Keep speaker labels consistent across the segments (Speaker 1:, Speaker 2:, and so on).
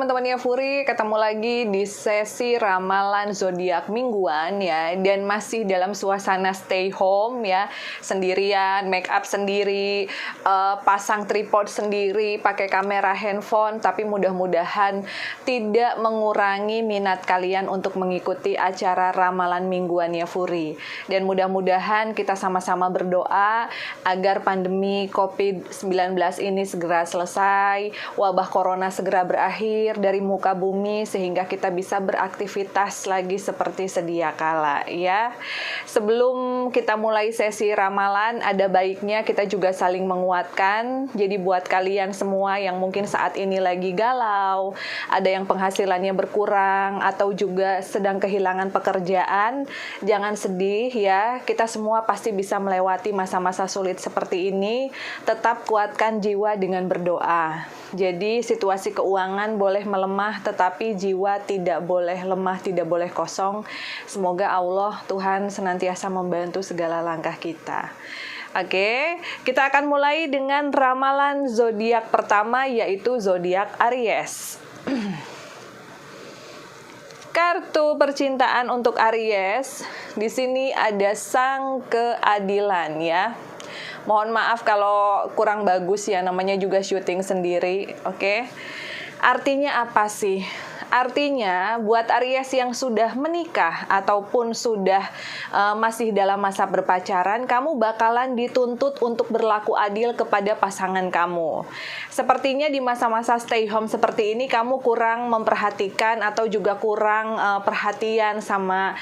Speaker 1: teman-teman Yafuri, ketemu lagi di sesi ramalan zodiak mingguan ya, dan masih dalam suasana stay home ya, sendirian, make up sendiri, pasang tripod sendiri, pakai kamera handphone, tapi mudah-mudahan tidak mengurangi minat kalian untuk mengikuti acara ramalan mingguan Yafuri. Dan mudah-mudahan kita sama-sama berdoa agar pandemi COVID-19 ini segera selesai, wabah corona segera berakhir dari muka bumi sehingga kita bisa beraktivitas lagi seperti sedia kala ya. Sebelum kita mulai sesi ramalan, ada baiknya kita juga saling menguatkan. Jadi buat kalian semua yang mungkin saat ini lagi galau, ada yang penghasilannya berkurang atau juga sedang kehilangan pekerjaan, jangan sedih ya. Kita semua pasti bisa melewati masa-masa sulit seperti ini. Tetap kuatkan jiwa dengan berdoa. Jadi situasi keuangan boleh melemah, tetapi jiwa tidak boleh lemah, tidak boleh kosong. Semoga Allah, Tuhan senantiasa membantu segala langkah kita. Oke, kita akan mulai dengan ramalan zodiak pertama, yaitu zodiak Aries. Kartu percintaan untuk Aries, di sini ada sang keadilan ya. Mohon maaf kalau kurang bagus ya, namanya juga syuting sendiri, oke? Artinya apa sih? Artinya buat Aries yang sudah menikah ataupun sudah masih dalam masa berpacaran, kamu bakalan dituntut untuk berlaku adil kepada pasangan kamu. Sepertinya di masa-masa stay home seperti ini kamu kurang memperhatikan atau juga kurang perhatian sama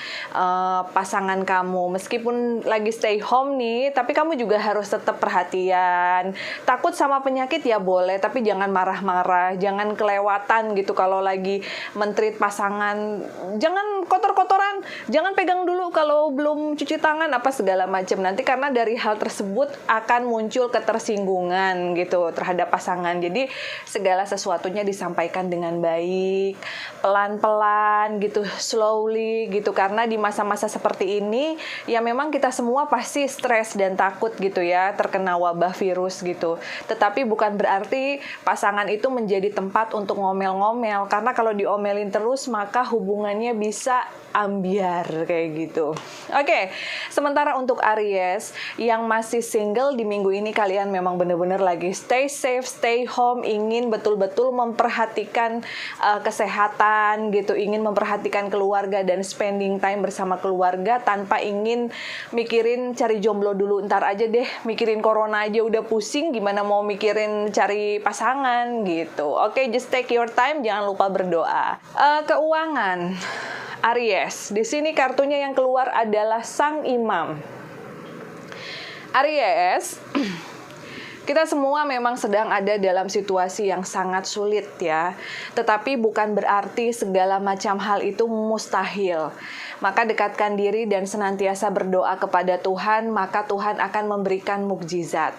Speaker 1: pasangan kamu. Meskipun lagi stay home nih, tapi kamu juga harus tetap perhatian. Takut sama penyakit ya boleh, tapi jangan marah-marah, jangan kelewatan gitu kalau lagi mentreat pasangan. Jangan kotor-kotoran, jangan pegang dulu kalau belum cuci tangan apa segala macam. Nanti karena dari hal tersebut akan muncul ketersinggungan gitu terhadap pasangan. Jadi segala sesuatunya disampaikan dengan baik, pelan-pelan gitu, slowly gitu. Karena di masa-masa seperti ini ya memang kita semua pasti stres dan takut gitu ya terkena wabah virus gitu. Tetapi bukan berarti pasangan itu menjadi tempat untuk ngomel-ngomel, karena kalau diomelin terus maka hubungannya bisa ambiar kayak gitu. Oke, sementara untuk Aries yang masih single di minggu ini, kalian memang benar-benar lagi stay safe, stay home, ingin betul-betul memperhatikan kesehatan gitu, ingin memperhatikan keluarga dan spending time bersama keluarga tanpa ingin mikirin cari jomblo dulu, ntar aja deh, mikirin corona aja udah pusing, gimana mau mikirin cari pasangan gitu. Oke, just take your time, jangan lupa berdoa. Keuangan Aries, di sini kartunya yang keluar adalah Sang Imam. Aries, kita semua memang sedang ada dalam situasi yang sangat sulit ya. Tetapi bukan berarti segala macam hal itu mustahil. Maka dekatkan diri dan senantiasa berdoa kepada Tuhan, maka Tuhan akan memberikan mukjizat.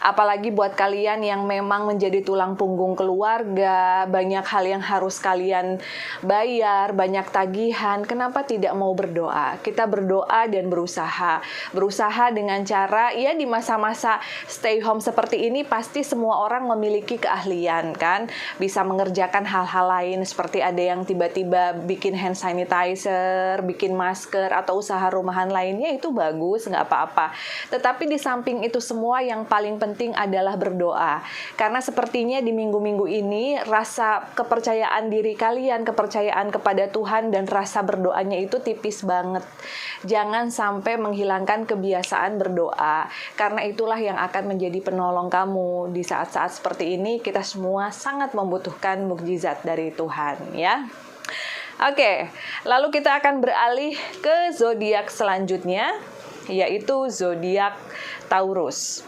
Speaker 1: Apalagi buat kalian yang memang menjadi tulang punggung keluarga, banyak hal yang harus kalian bayar, banyak tagihan, kenapa tidak mau berdoa? Kita berdoa dan berusaha. Berusaha dengan cara, ya di masa-masa stay home seperti ini pasti semua orang memiliki keahlian kan? Bisa mengerjakan hal-hal lain seperti ada yang tiba-tiba bikin hand sanitizer, bikin masker, atau usaha rumahan lainnya, itu bagus, nggak apa-apa. Tetapi di samping itu semua yang paling penting adalah berdoa. Karena sepertinya di minggu-minggu ini rasa kepercayaan diri kalian, kepercayaan kepada Tuhan dan rasa berdoanya itu tipis banget. Jangan sampai menghilangkan kebiasaan berdoa. Karena itulah yang akan menjadi penolong kamu di saat-saat seperti ini. Kita semua sangat membutuhkan mukjizat dari Tuhan ya. Oke, lalu kita akan beralih ke zodiak selanjutnya, yaitu zodiak Taurus.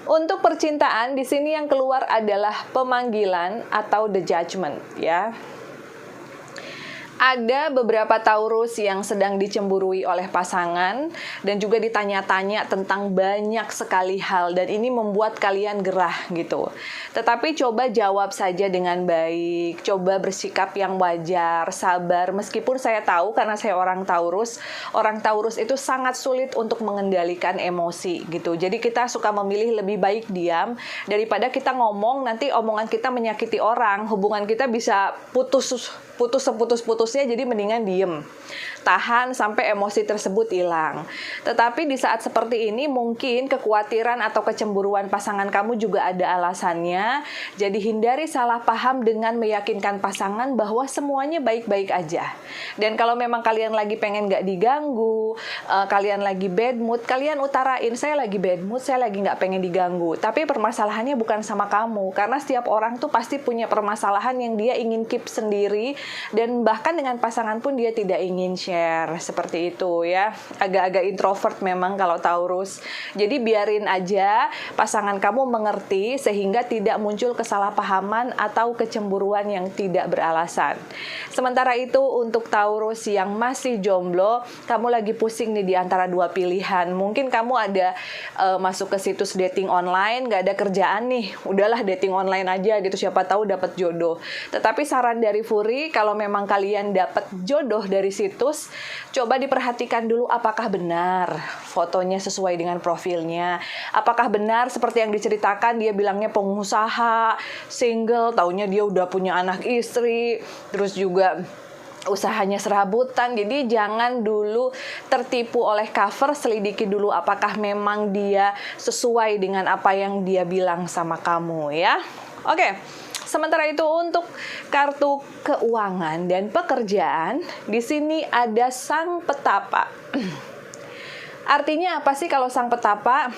Speaker 1: Untuk percintaan di sini yang keluar adalah pemanggilan atau the judgment ya. Ada beberapa Taurus yang sedang dicemburui oleh pasangan dan juga ditanya-tanya tentang banyak sekali hal, dan ini membuat kalian gerah gitu. Tetapi coba jawab saja dengan baik, coba bersikap yang wajar, sabar. Meskipun saya tahu karena saya orang Taurus itu sangat sulit untuk mengendalikan emosi gitu. Jadi kita suka memilih lebih baik diam daripada kita ngomong, nanti omongan kita menyakiti orang, hubungan kita bisa putus seputus-putusnya, jadi mendingan diem. Tahan sampai emosi tersebut hilang. Tetapi di saat seperti ini mungkin kekhawatiran atau kecemburuan pasangan kamu juga ada alasannya. Jadi hindari salah paham dengan meyakinkan pasangan bahwa semuanya baik-baik aja. Dan kalau memang kalian lagi pengen gak diganggu, kalian lagi bad mood, kalian utarain, saya lagi bad mood, saya lagi gak pengen diganggu. Tapi permasalahannya bukan sama kamu, karena setiap orang tuh pasti punya permasalahan yang dia ingin keep sendiri, dan bahkan dengan pasangan pun dia tidak ingin share, seperti itu ya. Agak-agak introvert memang kalau Taurus. Jadi biarin aja pasangan kamu mengerti sehingga tidak muncul kesalahpahaman atau kecemburuan yang tidak beralasan. Sementara itu untuk Taurus yang masih jomblo, kamu lagi pusing nih di antara dua pilihan. Mungkin kamu ada masuk ke situs dating online, gak ada kerjaan nih, udahlah dating online aja gitu, siapa tahu dapat jodoh. Tetapi saran dari Furi, kalau memang kalian dapat jodoh dari situs, coba diperhatikan dulu apakah benar fotonya sesuai dengan profilnya. Apakah benar seperti yang diceritakan, dia bilangnya pengusaha, single, taunya dia udah punya anak istri, terus juga usahanya serabutan. Jadi jangan dulu tertipu oleh cover, selidiki dulu apakah memang dia sesuai dengan apa yang dia bilang sama kamu ya. Oke. Sementara itu untuk kartu keuangan dan pekerjaan, di sini ada Sang Petapa. Artinya apa sih kalau Sang Petapa?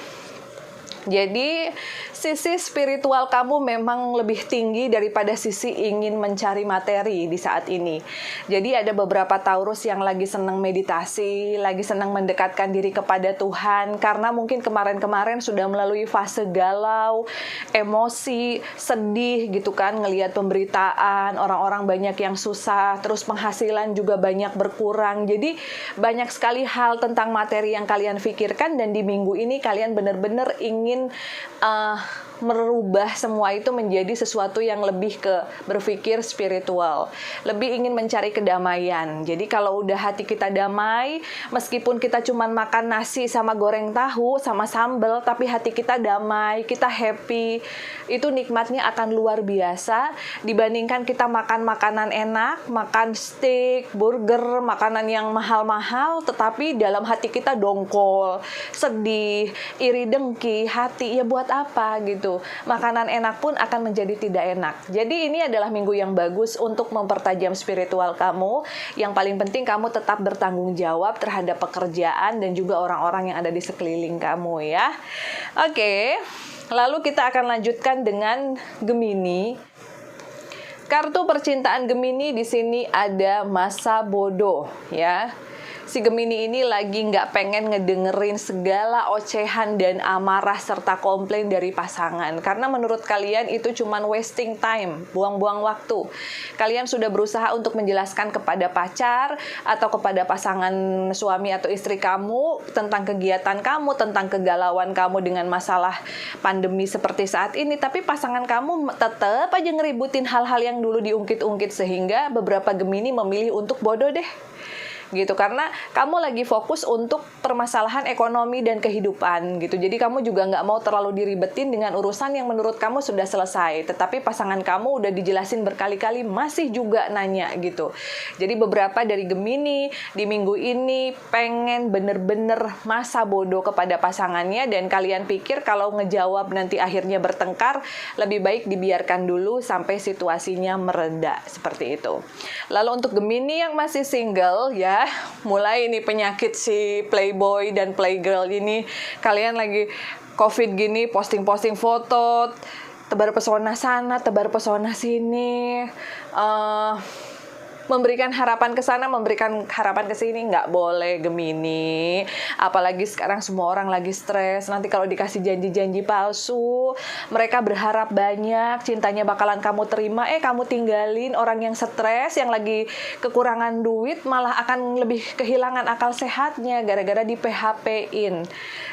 Speaker 1: Jadi sisi spiritual kamu memang lebih tinggi daripada sisi ingin mencari materi di saat ini. Jadi ada beberapa Taurus yang lagi senang meditasi, lagi senang mendekatkan diri kepada Tuhan, karena mungkin kemarin-kemarin sudah melalui fase galau, emosi, sedih gitu kan, ngelihat pemberitaan, orang-orang banyak yang susah, terus penghasilan juga banyak berkurang. Jadi banyak sekali hal tentang materi yang kalian pikirkan, dan di minggu ini kalian benar-benar ingin merubah semua itu menjadi sesuatu yang lebih ke berpikir spiritual, lebih ingin mencari kedamaian. Jadi kalau udah hati kita damai, meskipun kita cuman makan nasi sama goreng tahu sama sambal, tapi hati kita damai, kita happy, itu nikmatnya akan luar biasa dibandingkan kita makan makanan enak, makan steak, burger, makanan yang mahal-mahal, tetapi dalam hati kita dongkol, sedih, iri dengki, hati, ya buat apa gitu. Makanan enak pun akan menjadi tidak enak. Jadi ini adalah minggu yang bagus untuk mempertajam spiritual kamu. Yang paling penting kamu tetap bertanggung jawab terhadap pekerjaan dan juga orang-orang yang ada di sekeliling kamu ya. Oke, lalu kita akan lanjutkan dengan Gemini. Kartu percintaan Gemini di sini ada masa bodoh ya. Si Gemini ini lagi nggak pengen ngedengerin segala ocehan dan amarah serta komplain dari pasangan. Karena menurut kalian itu cuman wasting time, buang-buang waktu. Kalian sudah berusaha untuk menjelaskan kepada pacar atau kepada pasangan suami atau istri kamu tentang kegiatan kamu, tentang kegalauan kamu dengan masalah pandemi seperti saat ini. Tapi pasangan kamu tetap aja ngeributin hal-hal yang dulu diungkit-ungkit, sehingga beberapa Gemini memilih untuk bodoh deh. Gitu, karena kamu lagi fokus untuk permasalahan ekonomi dan kehidupan gitu. Jadi kamu juga nggak mau terlalu diribetin dengan urusan yang menurut kamu sudah selesai, tetapi pasangan kamu udah dijelasin berkali-kali masih juga nanya gitu. Jadi beberapa dari Gemini di minggu ini pengen bener-bener masa bodoh kepada pasangannya, dan kalian pikir kalau ngejawab nanti akhirnya bertengkar, lebih baik dibiarkan dulu sampai situasinya mereda, seperti itu. Lalu untuk Gemini yang masih single ya, mulai ini penyakit si playboy dan playgirl ini. Kalian lagi COVID gini, posting-posting foto, tebar pesona sana, tebar pesona sini, memberikan harapan ke sana, memberikan harapan ke sini, nggak boleh Gemini. Apalagi sekarang semua orang lagi stres. Nanti kalau dikasih janji-janji palsu, mereka berharap banyak, cintanya bakalan kamu terima, kamu tinggalin orang yang stres, yang lagi kekurangan duit, malah akan lebih kehilangan akal sehatnya gara-gara di PHP-in.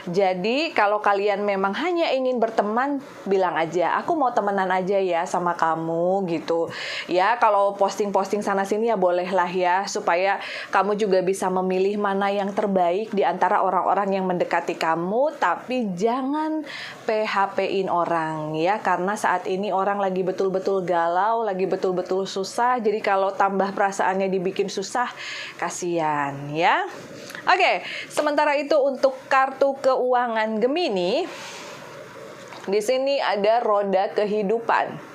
Speaker 1: Jadi kalau kalian memang hanya ingin berteman, bilang aja, aku mau temenan aja ya sama kamu gitu. Ya kalau posting-posting sana sini ya bolehlah ya, supaya kamu juga bisa memilih mana yang terbaik di antara orang-orang yang mendekati kamu, tapi jangan PHP-in orang ya, karena saat ini orang lagi betul-betul galau, lagi betul-betul susah. Jadi kalau tambah perasaannya dibikin susah, kasihan ya. Oke, sementara itu untuk kartu keuangan Gemini, di sini ada roda kehidupan.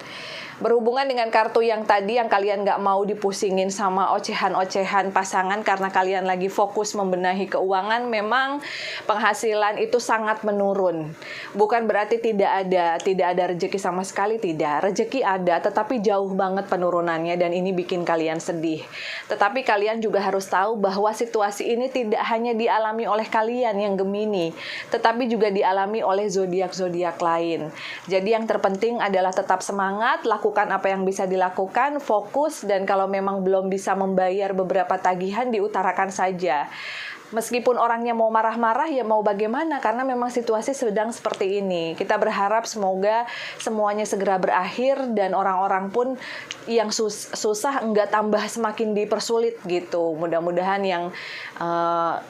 Speaker 1: Berhubungan dengan kartu yang tadi yang kalian nggak mau dipusingin sama ocehan-ocehan pasangan karena kalian lagi fokus membenahi keuangan, memang penghasilan itu sangat menurun. Bukan berarti tidak ada rezeki sama sekali, tidak. Rezeki ada, tetapi jauh banget penurunannya dan ini bikin kalian sedih. Tetapi kalian juga harus tahu bahwa situasi ini tidak hanya dialami oleh kalian yang Gemini, tetapi juga dialami oleh zodiak-zodiak lain. Jadi yang terpenting adalah tetap semangat, lakukan apa yang bisa dilakukan, fokus, dan kalau memang belum bisa membayar beberapa tagihan, diutarakan saja. Meskipun orangnya mau marah-marah, ya mau bagaimana, karena memang situasi sedang seperti ini. Kita berharap semoga semuanya segera berakhir dan orang-orang pun yang susah enggak tambah semakin dipersulit gitu. Mudah-mudahan yang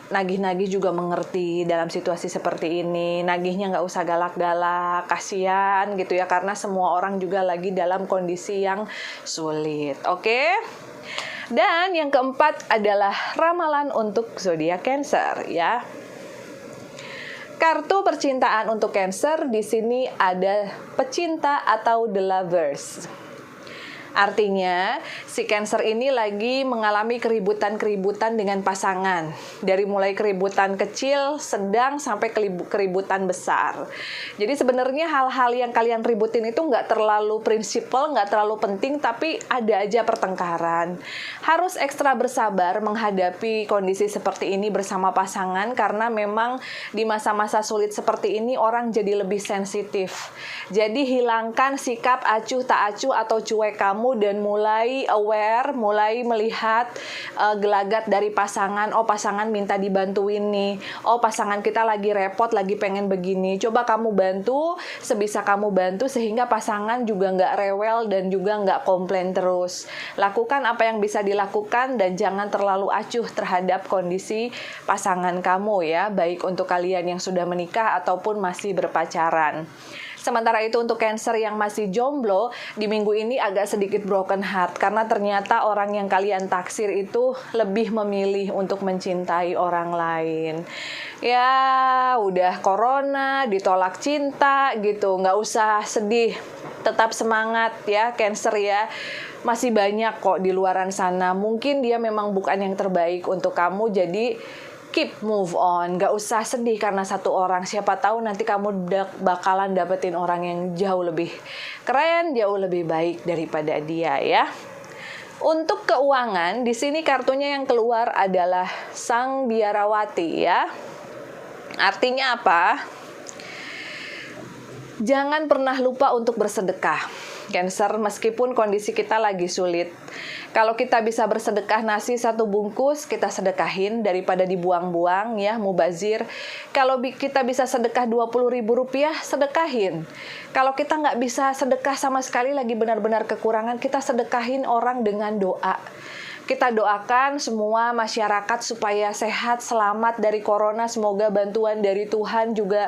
Speaker 1: nagih-nagih juga mengerti dalam situasi seperti ini. Nagihnya nggak usah galak-galak, kasihan gitu ya, karena semua orang juga lagi dalam kondisi yang sulit. Oke? Dan yang keempat adalah ramalan untuk zodiak Cancer ya. Kartu percintaan untuk Cancer di sini ada pecinta atau the lovers. Artinya, si Cancer ini lagi mengalami keributan-keributan dengan pasangan. Dari mulai keributan kecil, sedang, sampai keributan besar. Jadi sebenarnya hal-hal yang kalian ributin itu nggak terlalu prinsipal, nggak terlalu penting, tapi ada aja pertengkaran. Harus ekstra bersabar menghadapi kondisi seperti ini bersama pasangan, karena memang di masa-masa sulit seperti ini orang jadi lebih sensitif. Jadi hilangkan sikap acuh tak acuh atau cuek kamu, dan mulai aware, mulai melihat gelagat dari pasangan. Oh, pasangan minta dibantuin nih. Oh, pasangan kita lagi repot, lagi pengen begini. Coba kamu bantu, sebisa kamu bantu, sehingga pasangan juga nggak rewel dan juga nggak komplain terus. Lakukan apa yang bisa dilakukan dan jangan terlalu acuh terhadap kondisi pasangan kamu ya, baik untuk kalian yang sudah menikah ataupun masih berpacaran. Sementara itu untuk Cancer yang masih jomblo, di minggu ini agak sedikit broken heart karena ternyata orang yang kalian taksir itu lebih memilih untuk mencintai orang lain. Ya, udah corona, ditolak cinta gitu, nggak usah sedih. Tetap semangat ya Cancer ya. Masih banyak kok di luaran sana. Mungkin dia memang bukan yang terbaik untuk kamu, jadi keep move on, gak usah sedih karena satu orang. Siapa tahu nanti kamu bakalan dapetin orang yang jauh lebih keren, jauh lebih baik daripada dia ya. Untuk keuangan, di sini kartunya yang keluar adalah Sang Biarawati ya. Artinya apa? Jangan pernah lupa untuk bersedekah. Cancer, meskipun kondisi kita lagi sulit, kalau kita bisa bersedekah nasi 1 bungkus, kita sedekahin daripada dibuang-buang ya, mubazir. Kalau kita bisa sedekah Rp20.000, sedekahin. Kalau kita nggak bisa sedekah sama sekali, lagi benar-benar kekurangan, kita sedekahin orang dengan doa. Kita doakan semua masyarakat supaya sehat, selamat dari corona. Semoga bantuan dari Tuhan juga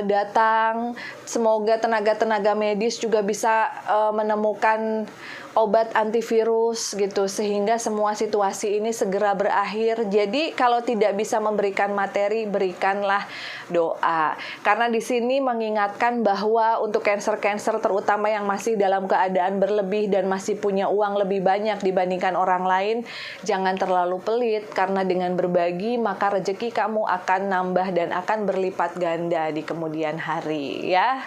Speaker 1: datang. Semoga tenaga-tenaga medis juga bisa menemukan obat antivirus gitu, sehingga semua situasi ini segera berakhir. Jadi kalau tidak bisa memberikan materi, berikanlah doa. Karena di sini mengingatkan bahwa untuk Cancer-Cancer terutama yang masih dalam keadaan berlebih dan masih punya uang lebih banyak dibandingkan orang lain, jangan terlalu pelit, karena dengan berbagi maka rezeki kamu akan nambah dan akan berlipat ganda di kemudian hari ya.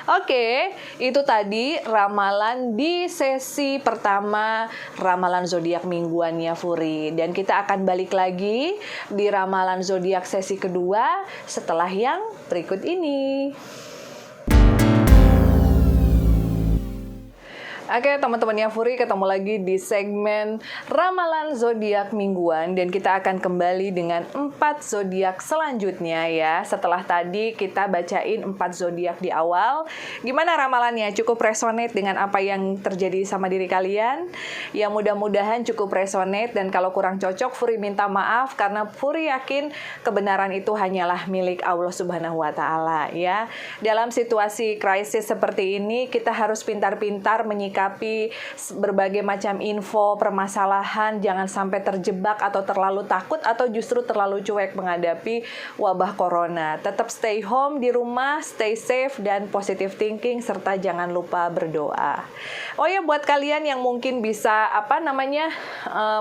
Speaker 1: Oke, itu tadi ramalan di sesi pertama ramalan zodiak mingguannya Furi. Dan kita akan balik lagi di ramalan zodiak sesi kedua setelah yang berikut ini. Oke, teman-temannya Furi, ketemu lagi di segmen ramalan zodiak mingguan dan kita akan kembali dengan 4 zodiak selanjutnya ya. Setelah tadi kita bacain 4 zodiak di awal, gimana ramalannya? Cukup resonate dengan apa yang terjadi sama diri kalian? Ya, mudah-mudahan cukup resonate, dan kalau kurang cocok Furi minta maaf karena Furi yakin kebenaran itu hanyalah milik Allah Subhanahu wa taala ya. Dalam situasi krisis seperti ini kita harus pintar-pintar menyikapi berbagai macam info, permasalahan, jangan sampai terjebak atau terlalu takut atau justru terlalu cuek menghadapi wabah corona. Tetap stay home di rumah, stay safe dan positive thinking, serta jangan lupa berdoa. Oh ya, buat kalian yang mungkin bisa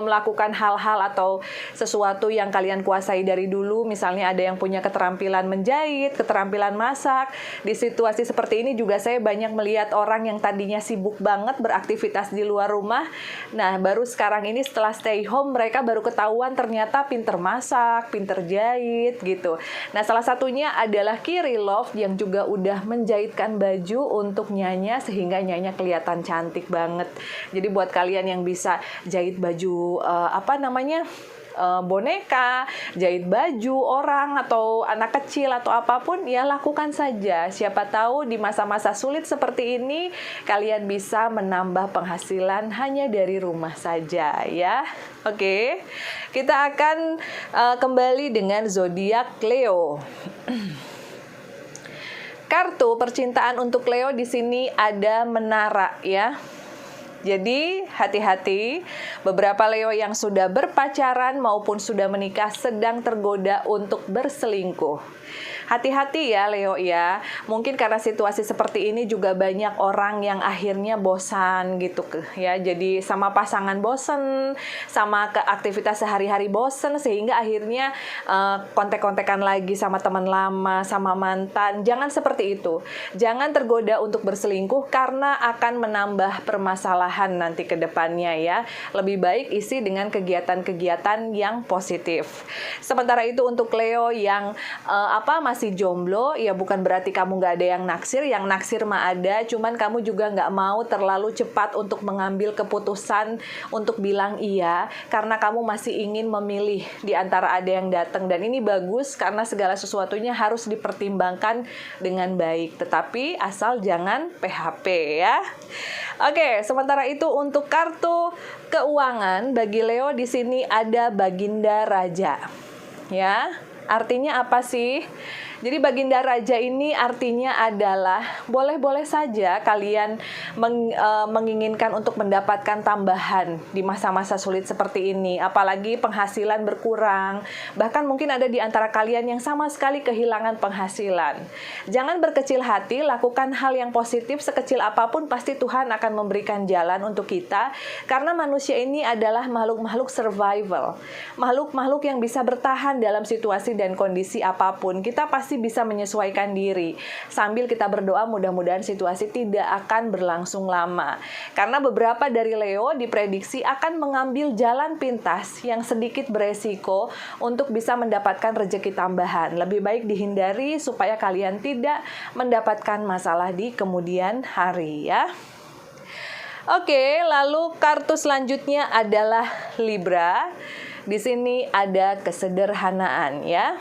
Speaker 1: melakukan hal-hal atau sesuatu yang kalian kuasai dari dulu, misalnya ada yang punya keterampilan menjahit, keterampilan masak. Di situasi seperti ini juga saya banyak melihat orang yang tadinya sibuk banget beraktivitas di luar rumah. Nah, baru sekarang ini setelah stay home mereka baru ketahuan ternyata pinter masak, pinter jahit gitu. Nah, salah satunya adalah Kirillov yang juga udah menjahitkan baju untuk Nyanya sehingga Nyanya kelihatan cantik banget. Jadi buat kalian yang bisa jahit baju boneka, jahit baju orang atau anak kecil atau apapun, ya lakukan saja. Siapa tahu di masa-masa sulit seperti ini kalian bisa menambah penghasilan hanya dari rumah saja ya. Oke, kita akan kembali dengan zodiak Leo. Kartu percintaan untuk Leo di sini ada menara ya. Jadi hati-hati, beberapa Leo yang sudah berpacaran maupun sudah menikah sedang tergoda untuk berselingkuh. Hati-hati ya Leo ya, mungkin karena situasi seperti ini juga banyak orang yang akhirnya bosan gitu ya. Jadi sama pasangan bosan, sama ke aktivitas sehari-hari bosan, sehingga akhirnya kontek-kontekan lagi sama teman lama, sama mantan. Jangan seperti itu. Jangan tergoda untuk berselingkuh karena akan menambah permasalahan nanti ke depannya ya. Lebih baik isi dengan kegiatan-kegiatan yang positif. Sementara itu untuk Leo yang masih jomblo, ya bukan berarti kamu nggak ada yang naksir mah ada, cuman kamu juga nggak mau terlalu cepat untuk mengambil keputusan untuk bilang iya, karena kamu masih ingin memilih di antara ada yang datang, dan ini bagus karena segala sesuatunya harus dipertimbangkan dengan baik, tetapi asal jangan PHP ya. Oke, sementara itu untuk kartu keuangan bagi Leo di sini ada Baginda Raja. Ya, artinya apa sih? Jadi Baginda Raja ini artinya adalah boleh-boleh saja kalian menginginkan untuk mendapatkan tambahan di masa-masa sulit seperti ini. Apalagi penghasilan berkurang. Bahkan mungkin ada di antara kalian yang sama sekali kehilangan penghasilan. Jangan berkecil hati, lakukan hal yang positif sekecil apapun, pasti Tuhan akan memberikan jalan untuk kita. Karena manusia ini adalah makhluk-makhluk survival. Makhluk-makhluk yang bisa bertahan dalam situasi dan kondisi apapun. Kita pasti bisa menyesuaikan diri. Sambil kita berdoa mudah-mudahan situasi tidak akan berlangsung lama. Karena beberapa dari Leo diprediksi akan mengambil jalan pintas yang sedikit beresiko untuk bisa mendapatkan rezeki tambahan. Lebih baik dihindari supaya kalian tidak mendapatkan masalah di kemudian hari ya. Oke, lalu kartu selanjutnya adalah Libra. Di sini ada kesederhanaan ya.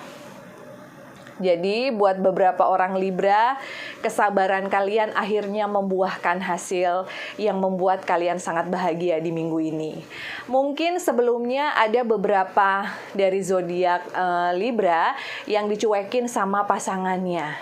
Speaker 1: Jadi buat beberapa orang Libra, kesabaran kalian akhirnya membuahkan hasil yang membuat kalian sangat bahagia di minggu ini. Mungkin sebelumnya ada beberapa dari zodiak Libra yang dicuekin sama pasangannya.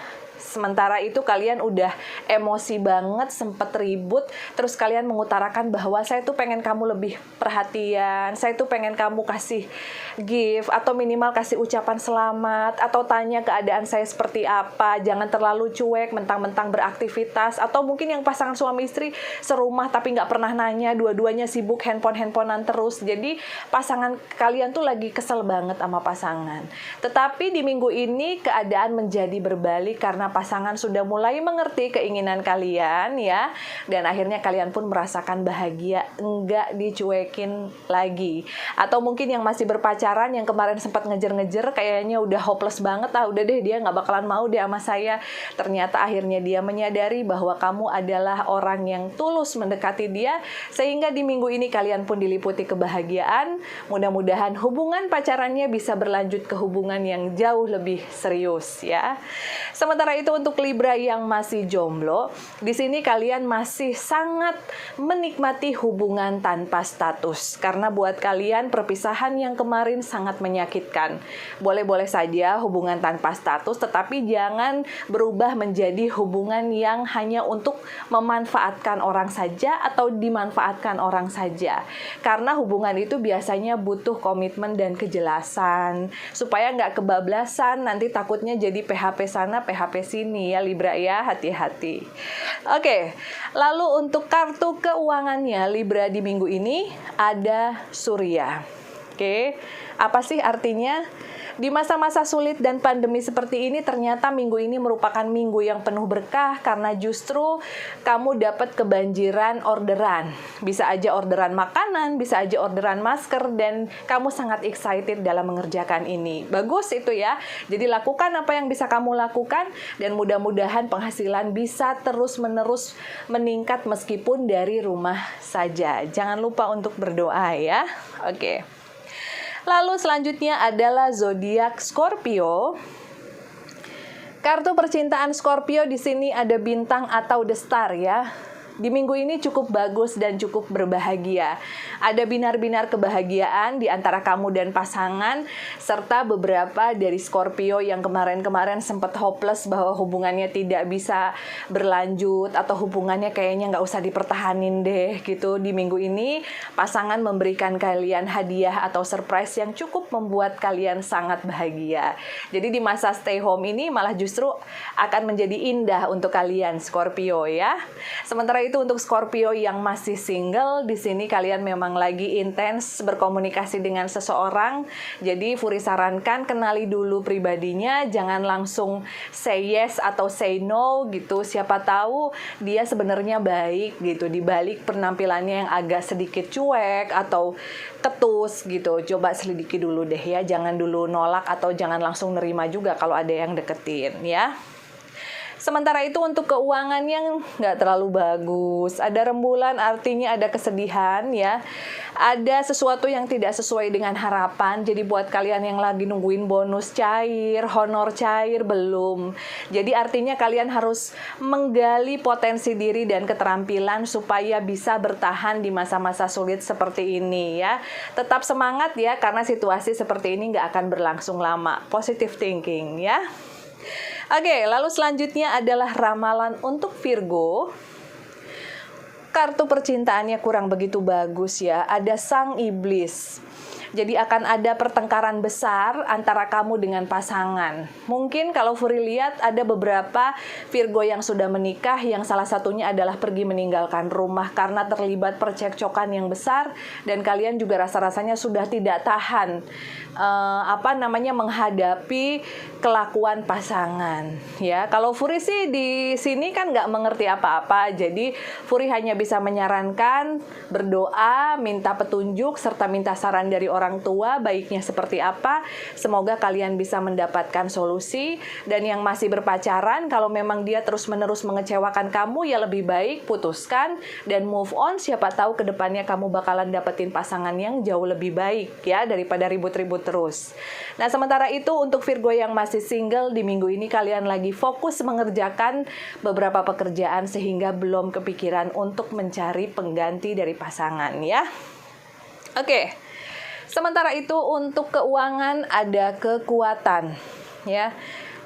Speaker 1: Sementara itu kalian udah emosi banget, sempet ribut, terus kalian mengutarakan bahwa saya tuh pengen kamu lebih perhatian, saya tuh pengen kamu kasih gift, atau minimal kasih ucapan selamat, atau tanya keadaan saya seperti apa, jangan terlalu cuek, mentang-mentang beraktivitas, atau mungkin yang pasangan suami istri serumah tapi nggak pernah nanya, dua-duanya sibuk handphone-handphonean terus, jadi pasangan kalian tuh lagi kesel banget sama pasangan. Tetapi di minggu ini keadaan menjadi berbalik karena pasangan pasangan sudah mulai mengerti keinginan kalian ya, dan akhirnya kalian pun merasakan bahagia, enggak dicuekin lagi. Atau mungkin yang masih berpacaran, yang kemarin sempat ngejer-ngejer, kayaknya udah hopeless banget, udah deh dia nggak bakalan mau deh sama saya. Ternyata akhirnya dia menyadari bahwa kamu adalah orang yang tulus mendekati dia, sehingga di minggu ini kalian pun diliputi kebahagiaan. Mudah-mudahan hubungan pacarannya bisa berlanjut ke hubungan yang jauh lebih serius ya. Sementara itu untuk Libra yang masih jomblo, di sini kalian masih sangat menikmati hubungan tanpa status. Karena buat kalian perpisahan yang kemarin sangat menyakitkan. Boleh-boleh saja hubungan tanpa status, tetapi jangan berubah menjadi hubungan yang hanya untuk memanfaatkan orang saja atau dimanfaatkan orang saja. Karena hubungan itu biasanya butuh komitmen dan kejelasan. Supaya nggak kebablasan, nanti takutnya jadi PHP sana, PHP sini ya Libra ya, hati-hati. Oke, lalu untuk kartu keuangannya Libra di minggu ini ada Surya. Oke, apa sih artinya? Di masa-masa sulit dan pandemi seperti ini, ternyata minggu ini merupakan minggu yang penuh berkah karena justru kamu dapat kebanjiran orderan. Bisa aja orderan makanan, bisa aja orderan masker, dan kamu sangat excited dalam mengerjakan ini. Bagus itu ya. Jadi lakukan apa yang bisa kamu lakukan dan mudah-mudahan penghasilan bisa terus-menerus meningkat meskipun dari rumah saja. Jangan lupa untuk berdoa ya. Oke. Lalu selanjutnya adalah zodiak Scorpio. Kartu percintaan Scorpio di sini ada bintang atau the star ya. Di minggu ini cukup bagus dan cukup berbahagia. Ada binar-binar kebahagiaan di antara kamu dan pasangan, serta beberapa dari Scorpio yang kemarin-kemarin sempat hopeless bahwa hubungannya tidak bisa berlanjut atau hubungannya kayaknya nggak usah dipertahanin deh gitu. Di minggu ini pasangan memberikan kalian hadiah atau surprise yang cukup membuat kalian sangat bahagia. Jadi di masa stay home ini malah justru akan menjadi indah untuk kalian Scorpio ya. Sementara itu untuk Scorpio yang masih single, di sini kalian memang lagi intens berkomunikasi dengan seseorang. Jadi Furi sarankan kenali dulu pribadinya, jangan langsung say yes atau say no gitu. Siapa tahu dia sebenarnya baik gitu, di balik penampilannya yang agak sedikit cuek atau ketus gitu. Coba selidiki dulu deh ya, jangan dulu nolak atau jangan langsung nerima juga kalau ada yang deketin ya. Sementara itu untuk keuangan yang nggak terlalu bagus. Ada rembulan artinya ada kesedihan ya. Ada sesuatu yang tidak sesuai dengan harapan. Jadi buat kalian yang lagi nungguin bonus cair, honor cair, belum. Jadi artinya kalian harus menggali potensi diri dan keterampilan supaya bisa bertahan di masa-masa sulit seperti ini ya. Tetap semangat ya, karena situasi seperti ini nggak akan berlangsung lama. Positive thinking ya. Oke, lalu selanjutnya adalah ramalan untuk Virgo. Kartu percintaannya kurang begitu bagus ya. Ada sang iblis. Jadi akan ada pertengkaran besar antara kamu dengan pasangan. Mungkin kalau Furi lihat ada beberapa Virgo yang sudah menikah, yang salah satunya adalah pergi meninggalkan rumah karena terlibat percekcokan yang besar, dan kalian juga rasa-rasanya sudah tidak tahan menghadapi kelakuan pasangan ya. Kalau Furi sih di sini kan nggak mengerti apa-apa, jadi Furi hanya bisa menyarankan berdoa, minta petunjuk, serta minta saran dari orang tua baiknya seperti apa. Semoga kalian bisa mendapatkan solusi. Dan yang masih berpacaran, kalau memang dia terus-menerus mengecewakan kamu, ya lebih baik putuskan dan move on. Siapa tahu kedepannya kamu bakalan dapetin pasangan yang jauh lebih baik ya, daripada ribut-ribut terus. Nah, sementara itu untuk Virgo yang masih single, di minggu ini kalian lagi fokus mengerjakan beberapa pekerjaan sehingga belum kepikiran untuk mencari pengganti dari pasangan ya. Oke. Sementara itu untuk keuangan ada kekuatan ya.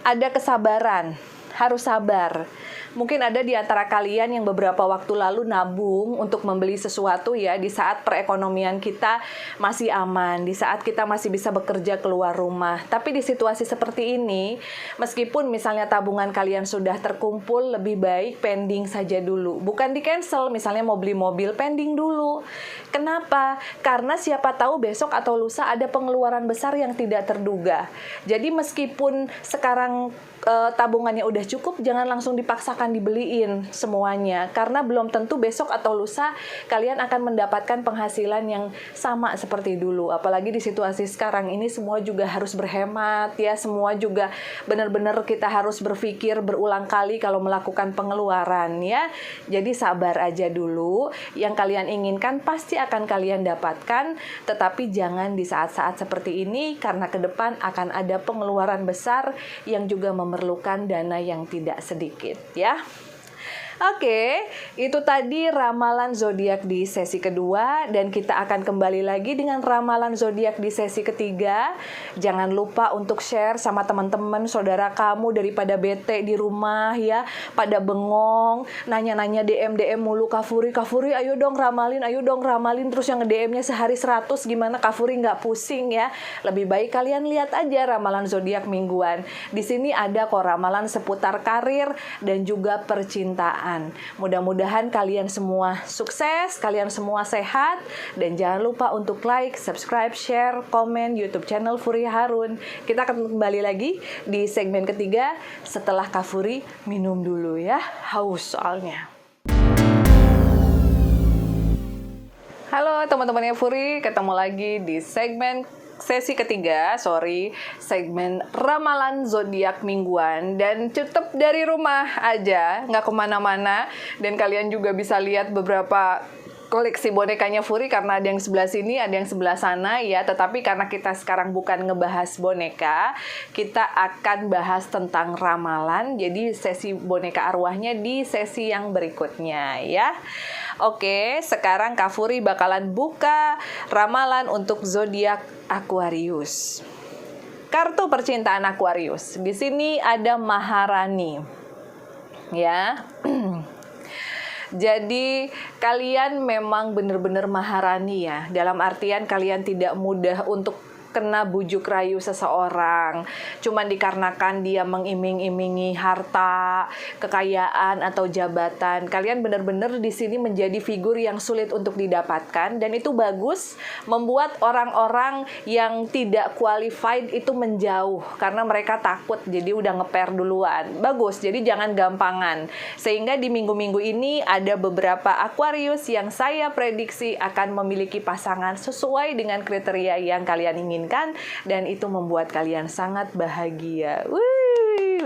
Speaker 1: Ada kesabaran, harus sabar. Mungkin ada di antara kalian yang beberapa waktu lalu nabung untuk membeli sesuatu ya di saat perekonomian kita masih aman, di saat kita masih bisa bekerja keluar rumah. Tapi di situasi seperti ini, meskipun misalnya tabungan kalian sudah terkumpul, lebih baik pending saja dulu. Bukan di cancel, misalnya mau beli mobil, pending dulu. Kenapa? Karena siapa tahu besok atau lusa ada pengeluaran besar yang tidak terduga. Jadi meskipun sekarang tabungannya udah cukup, jangan langsung dipaksakan dibeliin semuanya, karena belum tentu besok atau lusa kalian akan mendapatkan penghasilan yang sama seperti dulu. Apalagi di situasi sekarang ini semua juga harus berhemat ya, semua juga benar-benar kita harus berpikir berulang kali kalau melakukan pengeluaran ya. Jadi sabar aja dulu, yang kalian inginkan pasti akan kalian dapatkan, tetapi jangan di saat-saat seperti ini karena ke depan akan ada pengeluaran besar yang juga memerlukan dana yang tidak sedikit ya. Oke, itu tadi ramalan zodiak di sesi kedua, dan kita akan kembali lagi dengan ramalan zodiak di sesi ketiga. Jangan lupa untuk share sama teman-teman, saudara kamu, daripada bete di rumah ya, pada bengong, nanya-nanya DM mulu, Kak Furi, ayo dong ramalin, terus yang nge-DM-nya sehari 100, gimana Kak Furi nggak pusing ya? Lebih baik kalian lihat aja ramalan zodiak mingguan. Di sini ada kok ramalan seputar karir dan juga percintaan. Mudah-mudahan kalian semua sukses, kalian semua sehat, dan jangan lupa untuk like, subscribe, share, komen YouTube channel Furi Harun. Kita akan kembali lagi di segmen ketiga setelah Kak Furi minum dulu ya, haus soalnya. Halo teman-temannya Furi, ketemu lagi di segmen segmen ramalan zodiak mingguan, dan tetap dari rumah aja, nggak kemana-mana, dan kalian juga bisa lihat beberapa koleksi bonekanya Furi karena ada yang sebelah sini, ada yang sebelah sana ya. Tetapi karena kita sekarang bukan ngebahas boneka, kita akan bahas tentang ramalan. Jadi sesi boneka arwahnya di sesi yang berikutnya ya. Oke, sekarang Kak Furi bakalan buka ramalan untuk zodiak Aquarius. Kartu percintaan Aquarius. Di sini ada Maharani. Ya. Jadi kalian memang benar-benar Maharani ya. Dalam artian kalian tidak mudah untuk kena bujuk rayu seseorang cuman dikarenakan dia mengiming-imingi harta, kekayaan atau jabatan. Kalian benar-benar di sini menjadi figur yang sulit untuk didapatkan, dan itu bagus membuat orang-orang yang tidak qualified itu menjauh karena mereka takut, jadi udah ngeper duluan. Bagus, jadi jangan gampangan. Sehingga di minggu-minggu ini ada beberapa Aquarius yang saya prediksi akan memiliki pasangan sesuai dengan kriteria yang kalian inginkan, dan itu membuat kalian sangat bahagia.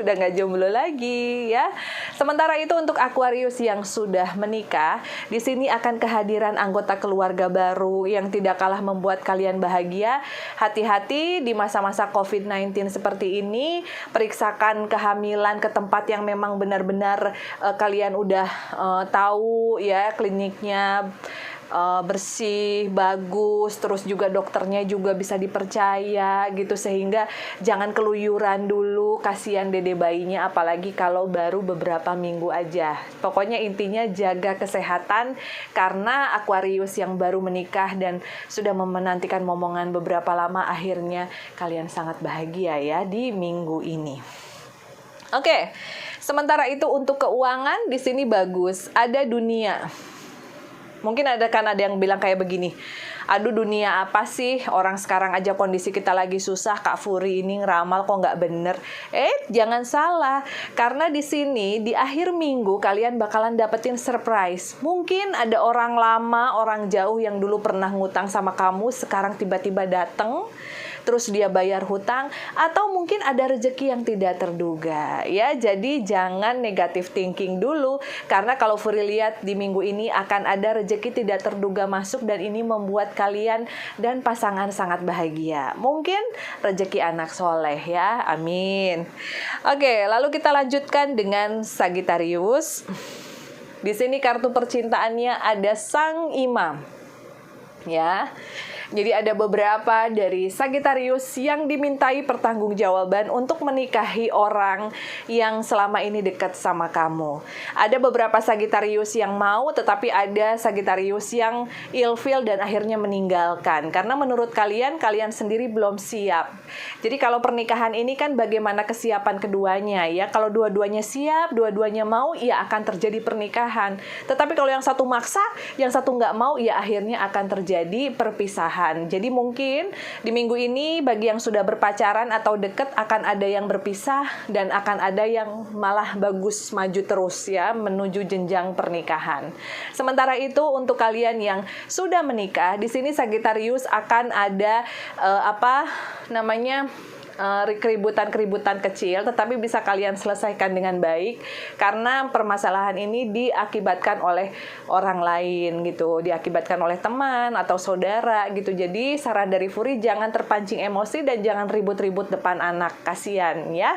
Speaker 1: Udah nggak jomblo lagi ya. Sementara itu untuk Aquarius yang sudah menikah, di sini akan kehadiran anggota keluarga baru yang tidak kalah membuat kalian bahagia. Hati-hati di masa-masa COVID-19 seperti ini, periksakan kehamilan ke tempat yang memang benar-benar kalian udah tahu ya, kliniknya bersih, bagus, terus juga dokternya juga bisa dipercaya gitu, sehingga jangan keluyuran dulu, kasihan dede bayinya apalagi kalau baru beberapa minggu aja. Pokoknya intinya jaga kesehatan, karena Aquarius yang baru menikah dan sudah menantikan momongan beberapa lama, akhirnya kalian sangat bahagia ya di minggu ini. Oke, sementara itu untuk keuangan di sini bagus, ada dunia. Mungkin ada yang bilang kayak begini, aduh dunia apa sih, orang sekarang aja kondisi kita lagi susah, Kak Furi ini ngeramal kok nggak bener. Jangan salah, karena di sini di akhir minggu kalian bakalan dapetin surprise. Mungkin ada orang lama, orang jauh yang dulu pernah ngutang sama kamu, sekarang tiba-tiba dateng, terus dia bayar hutang, atau mungkin ada rezeki yang tidak terduga ya. Jadi jangan negative thinking dulu, karena kalau Furi lihat di minggu ini akan ada rezeki tidak terduga masuk, dan ini membuat kalian dan pasangan sangat bahagia. Mungkin rezeki anak soleh ya, amin. Oke, lalu kita lanjutkan dengan Sagittarius. Di sini kartu percintaannya ada Sang Imam ya. Jadi ada beberapa dari Sagittarius yang dimintai pertanggungjawaban untuk menikahi orang yang selama ini dekat sama kamu. Ada beberapa Sagittarius yang mau, tetapi ada Sagittarius yang ilfil dan akhirnya meninggalkan. Karena menurut kalian sendiri belum siap. Jadi kalau pernikahan ini kan bagaimana kesiapan keduanya ya. Kalau dua-duanya siap, dua-duanya mau, ya akan terjadi pernikahan. Tetapi kalau yang satu maksa, yang satu nggak mau, ya akhirnya akan terjadi perpisahan. Jadi mungkin di minggu ini bagi yang sudah berpacaran atau deket akan ada yang berpisah dan akan ada yang malah bagus maju terus ya menuju jenjang pernikahan. Sementara itu untuk kalian yang sudah menikah, di sini Sagittarius akan ada keributan-keributan kecil, tetapi bisa kalian selesaikan dengan baik karena permasalahan ini diakibatkan oleh orang lain gitu, diakibatkan oleh teman atau saudara gitu. Jadi saran dari Furi, jangan terpancing emosi dan jangan ribut-ribut depan anak, kasihan ya.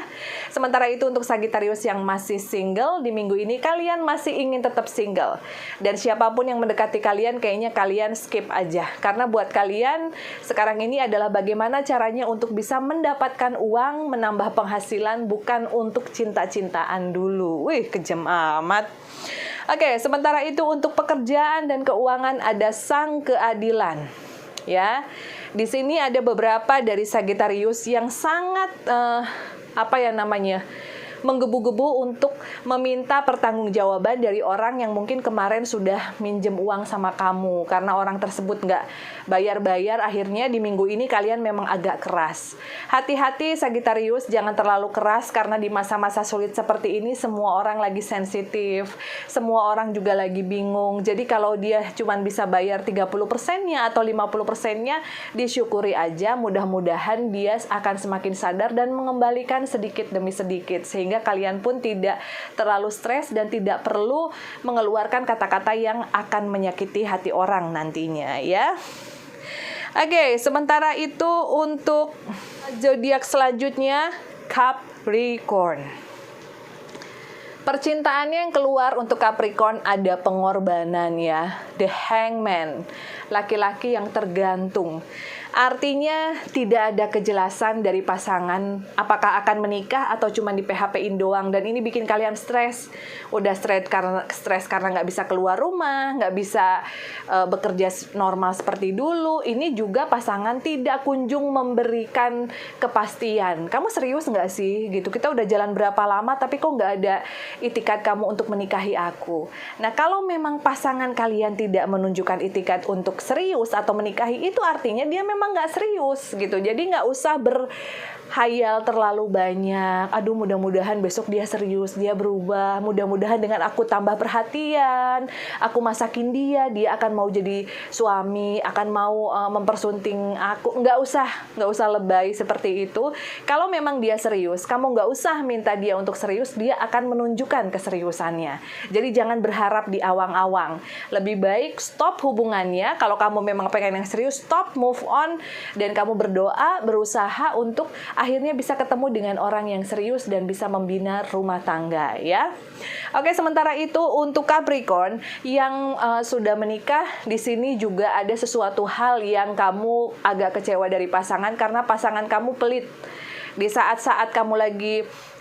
Speaker 1: Sementara itu untuk Sagittarius yang masih single, di minggu ini kalian masih ingin tetap single, dan siapapun yang mendekati kalian kayaknya kalian skip aja, karena buat kalian sekarang ini adalah bagaimana caranya untuk bisa mendapatkan uang, menambah penghasilan, bukan untuk cinta-cintaan dulu. Wih, kejam amat. Oke, sementara itu untuk pekerjaan dan keuangan ada Sang Keadilan. Ya. Di sini ada beberapa dari Sagittarius yang sangat menggebu-gebu untuk meminta pertanggungjawaban dari orang yang mungkin kemarin sudah minjem uang sama kamu. Karena orang tersebut nggak bayar-bayar, akhirnya di minggu ini kalian memang agak keras. Hati-hati Sagittarius, jangan terlalu keras karena di masa-masa sulit seperti ini semua orang lagi sensitif, semua orang juga lagi bingung. Jadi kalau dia cuma bisa bayar 30%-nya atau 50%-nya, disyukuri aja. Mudah-mudahan dia akan semakin sadar dan mengembalikan sedikit demi sedikit, sehingga kalian pun tidak terlalu stres dan tidak perlu mengeluarkan kata-kata yang akan menyakiti hati orang nantinya ya. Oke, sementara itu untuk zodiak selanjutnya Capricorn. Percintaannya yang keluar untuk Capricorn ada pengorbanan ya, The Hangman, laki-laki yang tergantung. Artinya tidak ada kejelasan dari pasangan apakah akan menikah atau cuma di PHP-in doang, dan ini bikin kalian stres. Udah stres karena nggak bisa keluar rumah, nggak bisa bekerja normal seperti dulu. Ini juga pasangan tidak kunjung memberikan kepastian. Kamu serius nggak sih? Gitu. Kita udah jalan berapa lama tapi kok nggak ada itikat kamu untuk menikahi aku. Nah, kalau memang pasangan kalian tidak menunjukkan itikat untuk serius atau menikahi, itu artinya dia memang nggak serius gitu. Jadi nggak usah berhayal terlalu banyak. Aduh, mudah-mudahan besok dia serius, dia berubah. Mudah-mudahan dengan aku tambah perhatian, aku masakin dia akan mau jadi suami, akan mau mempersunting aku. Nggak usah lebay seperti itu. Kalau memang dia serius, kamu nggak usah minta dia untuk serius, dia akan menunjukkan keseriusannya. Jadi jangan berharap di awang-awang. Lebih baik stop hubungannya. Kalau kamu memang pengen yang serius, stop, move on, dan kamu berdoa, berusaha untuk akhirnya bisa ketemu dengan orang yang serius dan bisa membina rumah tangga ya. Oke, sementara itu untuk Capricorn yang sudah menikah, di sini juga ada sesuatu hal yang kamu agak kecewa dari pasangan karena pasangan kamu pelit. Di saat-saat kamu lagi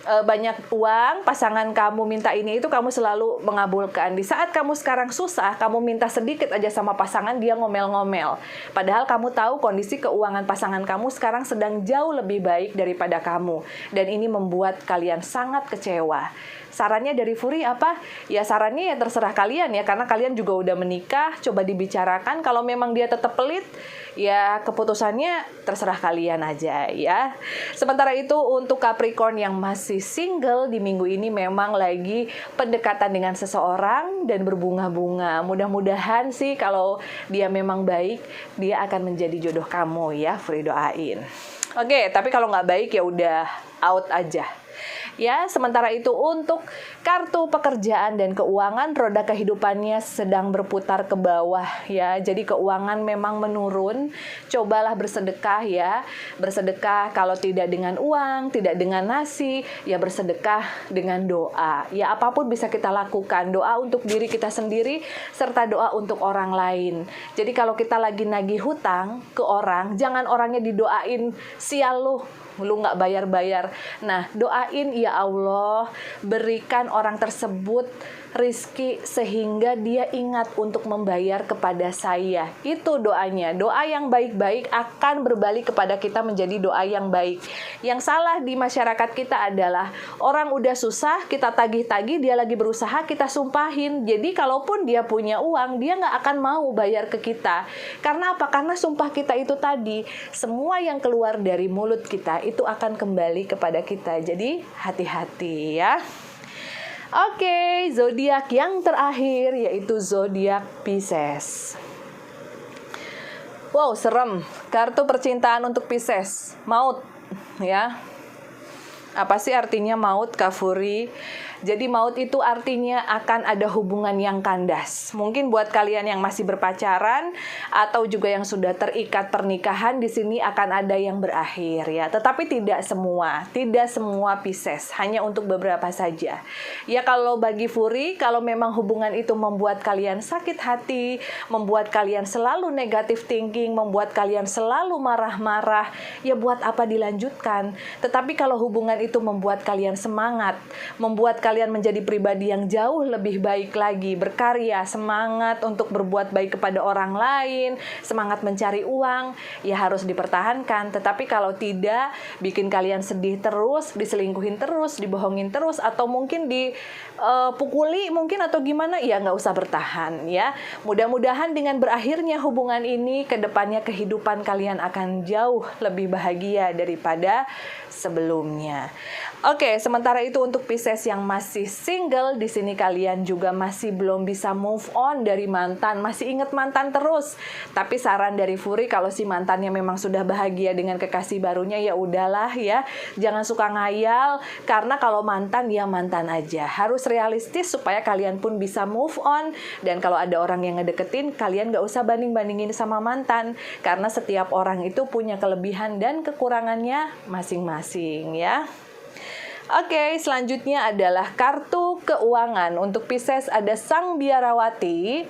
Speaker 1: banyak uang, pasangan kamu minta ini itu kamu selalu mengabulkan. Di saat kamu sekarang susah, kamu minta sedikit aja sama pasangan, dia ngomel-ngomel. Padahal kamu tahu kondisi keuangan pasangan kamu sekarang sedang jauh lebih baik daripada kamu. Dan ini membuat kalian sangat kecewa. Sarannya dari Furi apa? Ya sarannya ya terserah kalian ya, karena kalian juga udah menikah, coba dibicarakan. Kalau memang dia tetap pelit, ya keputusannya terserah kalian aja ya. Sementara itu untuk Capricorn yang masih single, di minggu ini memang lagi pendekatan dengan seseorang dan berbunga-bunga. Mudah-mudahan sih kalau dia memang baik, dia akan menjadi jodoh kamu ya, Furi doain. Oke, tapi kalau nggak baik ya udah out aja. Ya, sementara itu untuk kartu pekerjaan dan keuangan, roda kehidupannya sedang berputar ke bawah ya. Jadi keuangan memang menurun. Cobalah bersedekah ya. Bersedekah kalau tidak dengan uang, tidak dengan nasi, ya bersedekah dengan doa. Ya, apapun bisa kita lakukan. Doa untuk diri kita sendiri serta doa untuk orang lain. Jadi kalau kita lagi nagih hutang ke orang, jangan orangnya didoain, sial lu nggak bayar-bayar. Nah, doain, ya Allah, berikan orang tersebut rizki sehingga dia ingat untuk membayar kepada saya. Itu doanya. Doa yang baik-baik akan berbalik kepada kita menjadi doa yang baik. Yang salah di masyarakat kita adalah orang udah susah, kita tagih-tagih, dia lagi berusaha, kita sumpahin. Jadi kalaupun dia punya uang, dia nggak akan mau bayar ke kita. Karena apa? Karena sumpah kita itu tadi, semua yang keluar dari mulut kita itu akan kembali kepada kita. Jadi hati-hati ya. Oke, zodiak yang terakhir yaitu zodiak Pisces. Wow, serem. Kartu percintaan untuk Pisces, maut ya. Apa sih artinya maut, Kak Furi? Jadi maut itu artinya akan ada hubungan yang kandas. Mungkin buat kalian yang masih berpacaran atau juga yang sudah terikat pernikahan, di sini akan ada yang berakhir ya. Tetapi tidak semua Pisces, hanya untuk beberapa saja. Ya kalau bagi Furi, kalau memang hubungan itu membuat kalian sakit hati, membuat kalian selalu negative thinking, membuat kalian selalu marah-marah, ya buat apa dilanjutkan? Tetapi kalau hubungan itu membuat kalian semangat, membuat kalian menjadi pribadi yang jauh lebih baik lagi, berkarya, semangat untuk berbuat baik kepada orang lain, semangat mencari uang, ya harus dipertahankan. Tetapi kalau tidak, bikin kalian sedih terus, diselingkuhin terus, dibohongin terus, atau mungkin dipukuli mungkin atau gimana, ya nggak usah bertahan ya. Mudah-mudahan dengan berakhirnya hubungan ini, kedepannya kehidupan kalian akan jauh lebih bahagia daripada sebelumnya. Oke, sementara itu untuk Pisces yang masih single, di sini kalian juga masih belum bisa move on dari mantan, masih inget mantan terus. Tapi saran dari Furi, kalau si mantannya memang sudah bahagia dengan kekasih barunya, ya udahlah ya. Jangan suka ngayal, karena kalau mantan ya mantan aja. Harus realistis supaya kalian pun bisa move on. Dan kalau ada orang yang ngedeketin, kalian gak usah banding-bandingin sama mantan, karena setiap orang itu punya kelebihan dan kekurangannya masing-masing ya. Oke, selanjutnya adalah kartu keuangan. Untuk Pisces ada Sang Biarawati.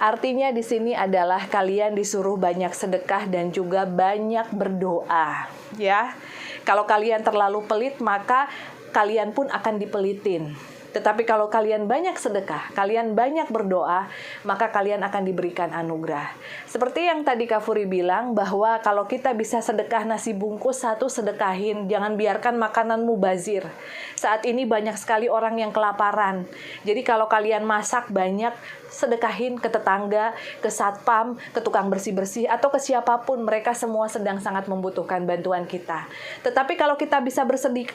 Speaker 1: Artinya di sini adalah kalian disuruh banyak sedekah dan juga banyak berdoa, ya. Kalau kalian terlalu pelit, maka kalian pun akan dipelitin. Tetapi kalau kalian banyak sedekah, kalian banyak berdoa, maka kalian akan diberikan anugerah. Seperti yang tadi Kak Furi bilang, bahwa kalau kita bisa sedekah nasi bungkus satu, sedekahin. Jangan biarkan makanan mubazir. Saat ini banyak sekali orang yang kelaparan. Jadi kalau kalian masak banyak, sedekahin ke tetangga, ke satpam, ke tukang bersih-bersih, atau ke siapapun. Mereka semua sedang sangat membutuhkan bantuan kita. Tetapi kalau kita bisa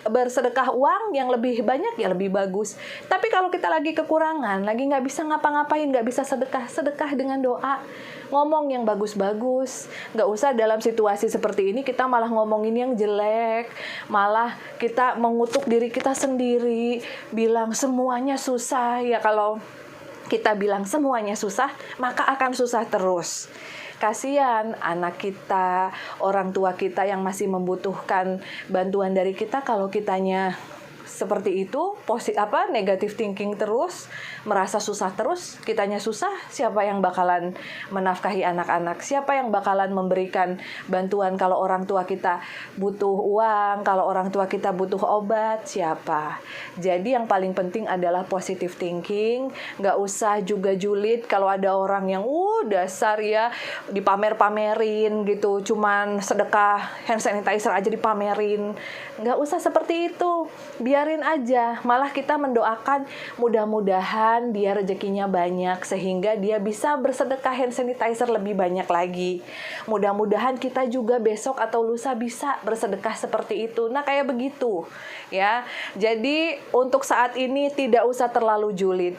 Speaker 1: bersedekah uang yang lebih banyak, ya lebih bagus. Tapi kalau kita lagi kekurangan, lagi nggak bisa ngapa-ngapain, nggak bisa sedekah dengan doa. Ngomong yang bagus-bagus. Nggak usah dalam situasi seperti ini kita malah ngomongin yang jelek. Malah kita mengutuk diri kita sendiri. Bilang semuanya susah. Ya kalau kita bilang semuanya susah, maka akan susah terus. Kasihan anak kita, orang tua kita yang masih membutuhkan bantuan dari kita, kalau kitanya seperti itu, negative thinking terus, merasa susah terus, kitanya susah, siapa yang bakalan menafkahi anak-anak? Siapa yang bakalan memberikan bantuan kalau orang tua kita butuh uang, kalau orang tua kita butuh obat? Siapa? Jadi yang paling penting adalah positive thinking, nggak usah juga julid kalau ada orang yang dasar ya, dipamer-pamerin gitu, cuman sedekah hand sanitizer aja dipamerin. Nggak usah seperti itu, biarin aja. Malah kita mendoakan mudah-mudahan dia rezekinya banyak sehingga dia bisa bersedekah hand sanitizer lebih banyak lagi. Mudah-mudahan kita juga besok atau lusa bisa bersedekah seperti itu. Nah, kayak begitu ya. Jadi untuk saat ini tidak usah terlalu julid.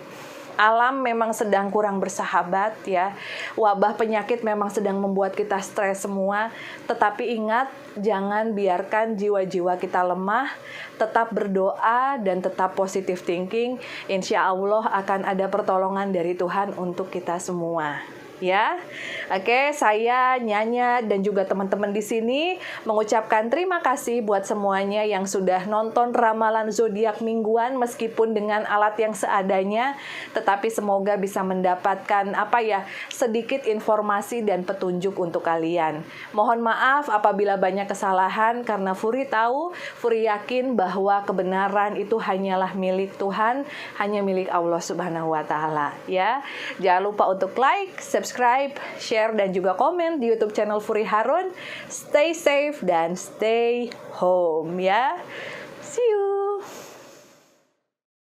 Speaker 1: alam memang sedang kurang bersahabat ya. Wabah penyakit memang sedang membuat kita stres semua. Tetapi ingat, jangan biarkan jiwa-jiwa kita lemah. Tetap berdoa dan tetap positive thinking. Insya Allah akan ada pertolongan dari Tuhan untuk kita semua. Ya, oke, saya Nyanya dan juga teman-teman di sini mengucapkan terima kasih buat semuanya yang sudah nonton ramalan zodiak mingguan meskipun dengan alat yang seadanya, tetapi semoga bisa mendapatkan sedikit informasi dan petunjuk untuk kalian. Mohon maaf apabila banyak kesalahan karena Furi tahu, Furi yakin bahwa kebenaran itu hanyalah milik Tuhan, hanya milik Allah Subhanahu wa taala, ya. Jangan lupa untuk like, subscribe, share, dan juga komen di YouTube channel Furi Harun. Stay safe dan stay home ya. See you.